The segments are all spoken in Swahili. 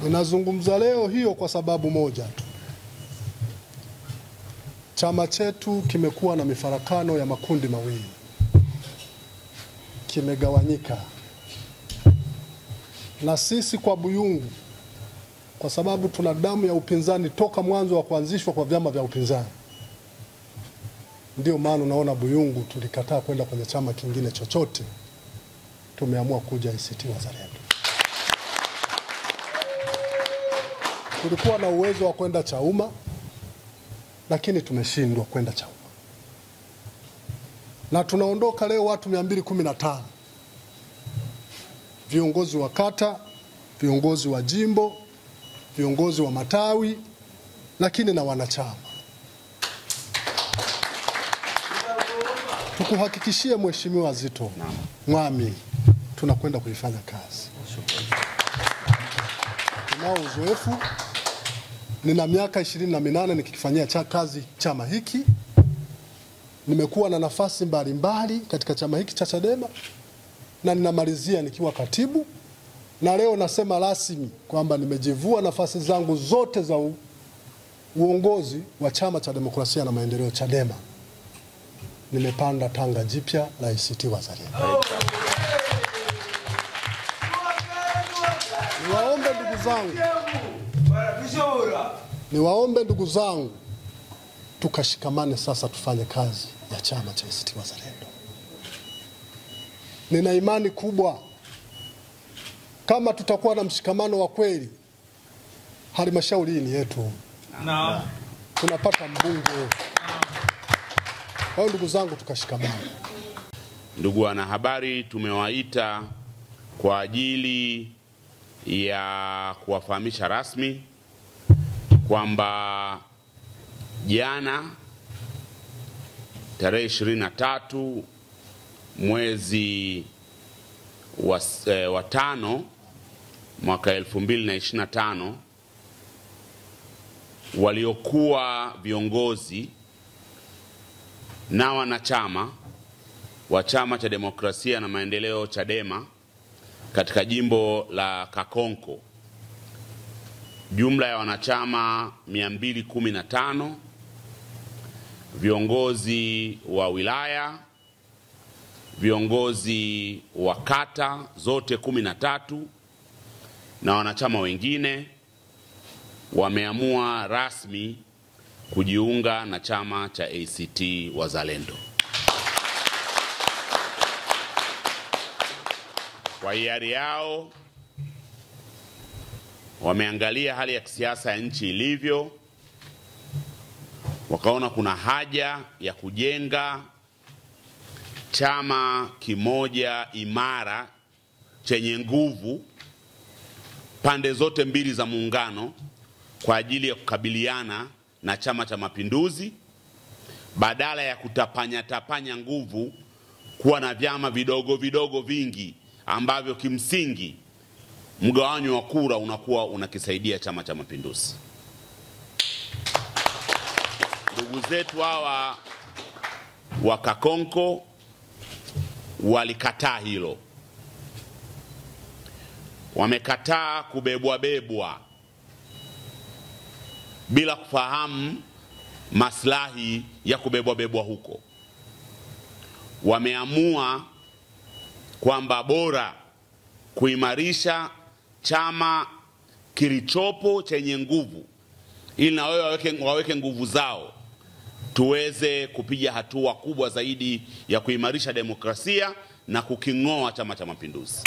Ninazungumza leo hiyo kwa sababu moja tu. Chama chetu kimekuwa na mifarakano ya makundi mawili. Kimegawanyika. Na sisi kwa Buyungu, kwa sababu tuna damu ya upinzani toka mwanzo wa kuanzishwa kwa vyama vya upinzani, ndio maana unaona Buyungu tulikataa kwenda kwenye chama kingine chochote. Tumeamua kuja ACT Wazalendo. Tulikuwa na uwezo wa kwenda Chauma, lakini tumeshindwa kwenda Chauma. Na tunaondoka leo watu 215. Viongozi wa kata, viongozi wa jimbo, viongozi wa matawi, lakini na wanachama. Tukuhakikishie Mheshimiwa Zitto Mwami, tunakwenda kuifanya kazi. Tunao uzoefu. Nina miaka 28 nikikifanyia kazi chama hiki. Nimekuwa na nafasi mbalimbali katika chama hiki cha Chadema na ninamalizia nikiwa katibu, na leo nasema rasmi kwamba nimejivua nafasi zangu zote za uongozi wa Chama cha Demokrasia na Maendeleo Chadema. Nimepanda tanga jipya la ACT Wazalendo. Niwaombe ndugu zangu, tukashikamane sasa tufanye kazi ya chama cha ACT Wazalendo. Nina imani kubwa kama tutakuwa na mshikamano wa kweli, halmashauri hii ni yetu. Tunapata mbunge. Kwa hiyo ndugu zangu, tukashikamana. Ndugu wanahabari, tumewaita kwa ajili ya kuwafahamisha rasmi kwamba jana tarehe 23 mwezi wa 5 mwaka 2025 waliokuwa viongozi na wanachama wa Chama cha Demokrasia na Maendeleo Chadema katika jimbo la Kakonko, jumla ya wanachama 215, viongozi wa wilaya, viongozi wa kata zote 13 na wanachama wengine wameamua rasmi kujiunga na chama cha ACT Wazalendo. Kwa hiari yao wameangalia hali ya kisiasa ya nchi ilivyo, wakaona kuna haja ya kujenga chama kimoja imara chenye nguvu pande zote mbili za muungano kwa ajili ya kukabiliana na Chama cha Mapinduzi, badala ya kutapanya nguvu kuwa na vyama vidogo vidogo vingi ambavyo kimsingi mgawanyo wa kura unakuwa unakisaidia Chama cha Mapinduzi. Ndugu zetu hawa wa Kakonko walikataa hilo. Wamekataa kubebwa bila kufahamu maslahi ya kubebwa huko. Wameamua kwamba bora kuimarisha chama kilichopo chenye nguvu ili na waweke nguvu zao, tuweze kupiga hatua kubwa zaidi ya kuimarisha demokrasia na kuking'oa Chama cha Mapinduzi.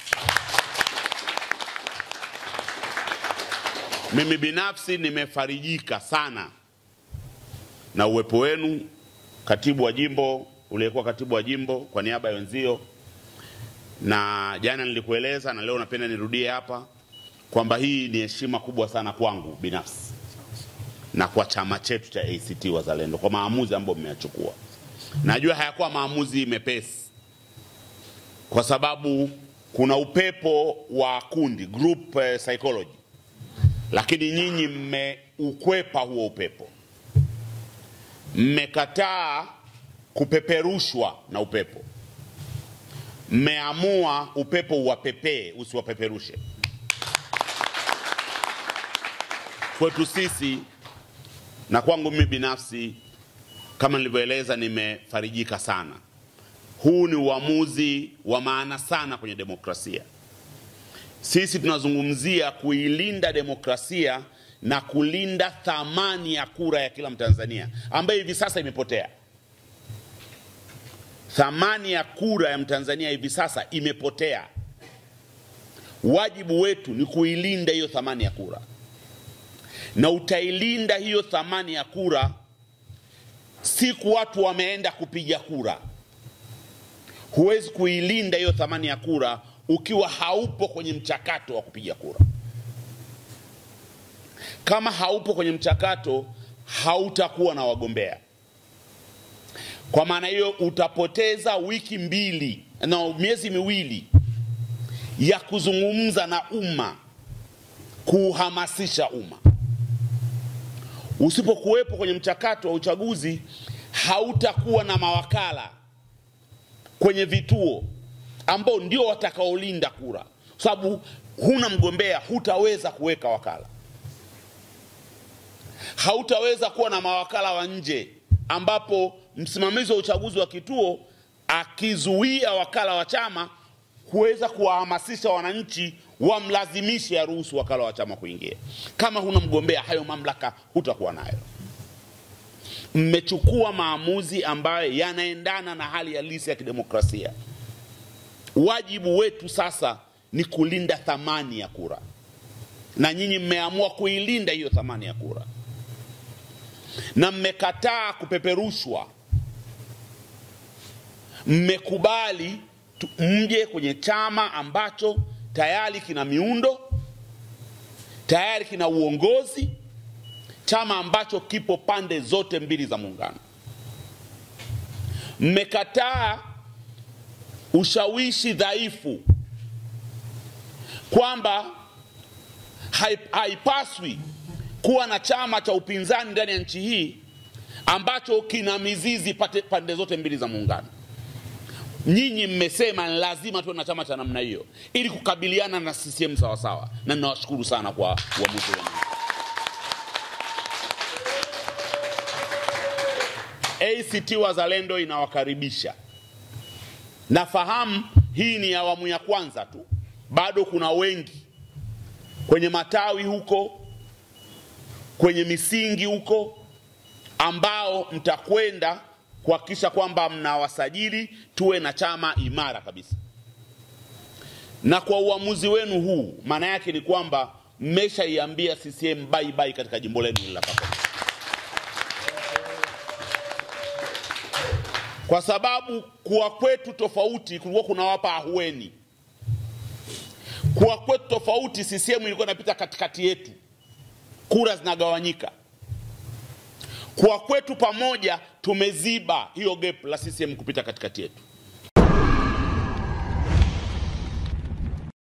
Mimi binafsi nimefarijika sana na uwepo wenu, katibu wa jimbo, uliyekuwa katibu wa jimbo kwa niaba ya wenzio, na jana nilikueleza na leo napenda nirudie hapa kwamba hii ni heshima kubwa sana kwangu binafsi na kwa chama chetu cha ACT Wazalendo kwa maamuzi ambayo mmeyachukua. Najua hayakuwa maamuzi mepesi, kwa sababu kuna upepo wa kundi, group psychology, lakini nyinyi mmeukwepa huo upepo. Mmekataa kupeperushwa na upepo. mmeamua upepo uwapepee, usiwapeperushe. Kwetu sisi na kwangu mimi binafsi, kama nilivyoeleza, nimefarijika sana. Huu ni uamuzi wa maana sana kwenye demokrasia. Sisi tunazungumzia kuilinda demokrasia na kulinda thamani ya kura ya kila Mtanzania ambayo hivi sasa imepotea. Thamani ya kura ya Mtanzania hivi sasa imepotea. Wajibu wetu ni kuilinda hiyo thamani ya kura. Na utailinda hiyo thamani ya kura siku watu wameenda kupiga kura. Huwezi kuilinda hiyo thamani ya kura ukiwa haupo kwenye mchakato wa kupiga kura. Kama haupo kwenye mchakato, hautakuwa na wagombea. Kwa maana hiyo utapoteza wiki mbili na miezi miwili ya kuzungumza na umma, kuhamasisha umma. Usipokuwepo kwenye mchakato wa uchaguzi, hautakuwa na mawakala kwenye vituo ambao ndio watakaolinda kura. Sababu huna mgombea, hutaweza kuweka wakala. Hautaweza kuwa na mawakala wa nje ambapo msimamizi wa uchaguzi wa kituo akizuia wakala wa chama kuweza kuwahamasisha wananchi wamlazimishe ya ruhusu wakala wa chama kuingia. Kama huna mgombea, hayo mamlaka hutakuwa nayo. Mmechukua maamuzi ambayo yanaendana na hali halisi ya kidemokrasia. Wajibu wetu sasa ni kulinda thamani ya kura. Na nyinyi mmeamua kuilinda hiyo thamani ya kura. Na mmekataa kupeperushwa. Mmekubali mje kwenye chama ambacho tayari kina miundo, tayari kina uongozi, chama ambacho kipo pande zote mbili za muungano. Mmekataa ushawishi dhaifu kwamba haipaswi kuwa na chama cha upinzani ndani ya nchi hii ambacho kina mizizi pande zote mbili za muungano. Nyinyi mmesema lazima tuwe na chama cha namna hiyo ili kukabiliana na CCM sawa sawa, na ninawashukuru sana kwa uamuzi wenu. ACT Wazalendo inawakaribisha. Nafahamu hii ni awamu ya kwanza tu. Bado kuna wengi kwenye matawi huko, kwenye misingi huko, ambao mtakwenda kuhakikisha kwamba mnawasajili tuwe na chama imara kabisa. Na kwa uamuzi wenu huu, maana yake ni kwamba mmeshaiambia CCM bye bye katika jimbo lenu la Kakonko. Kwa sababu kuwa kwetu tofauti kulikuwa kunawapa ahueni. Kuwa kwetu tofauti, CCM ilikuwa inapita katikati yetu, kura zinagawanyika. Kwa kwetu pamoja tumeziba hiyo gap la CCM kupita katikati yetu.